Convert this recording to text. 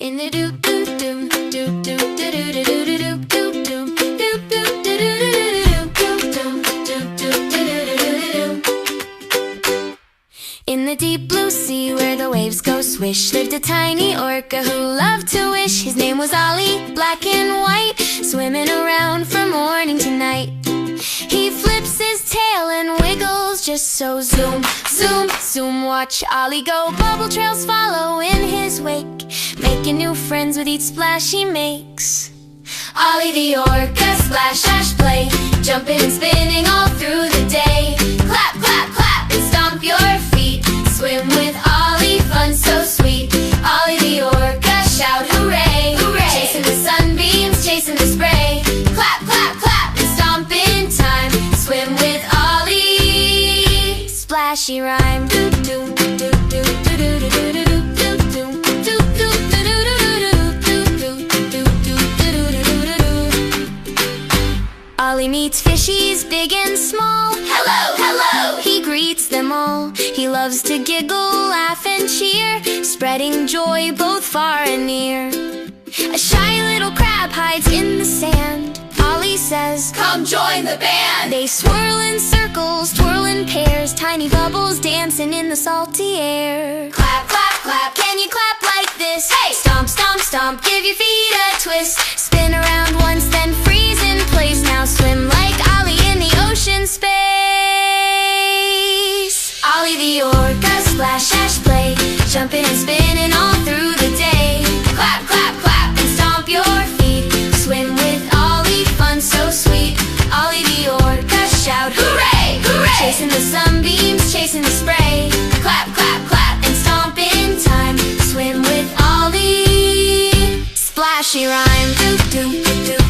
In the doo doo doo doo doo doo doo doo doo doo doo doo doo doo. In the deep blue sea where the waves go swish, lived a tiny orca who loved to wish. His name was Ollie, black and white, swimming around from morning to night. He flips his tail and wiggles just so. Zoom, zoom, zoom, watch Ollie go. Bubble trails follow in his wake, making new friends with each splash he makes. Ollie the Orca, splash, splash, play, jumping and spinning all through the day. Clap, clap, clap, and stomp your feet. Swim with Ollie, fun so sweet. Ollie the Orca, shout hooray, hooray. Chasing the sunbeams, chasing the spray. Clap, clap, clap, and stomp in time. Swim with Ollie, splashy rhyme. Doo doo doo doo doo doo doo doo doo. Ollie meets fishies big and small. Hello, hello! He greets them all. He loves to giggle, laugh and cheer, spreading joy both far and near. A shy little crab hides in the sand. Ollie says, come join the band! They swirl in circles, twirl in pairs, tiny bubbles dancing in the salty air. Clap, clap, clap, can you clap like this? Hey! Stomp, stomp, stomp, give your feet a twist. Spin around once, then freeze in place. Now swim like Ollie in the ocean space. Ollie the Orca, splash, splash, play, jumping and spinning all through the day. Clap, clap, clap, and stomp your feet. Swim with Ollie, fun so sweet. Ollie the Orca, shout hooray, hooray. Chasing the sunbeams, chasing the spray. Clap, clap, clap, and stomp in time. Swim with Ollie, splashy rhyme. Doo doo doo.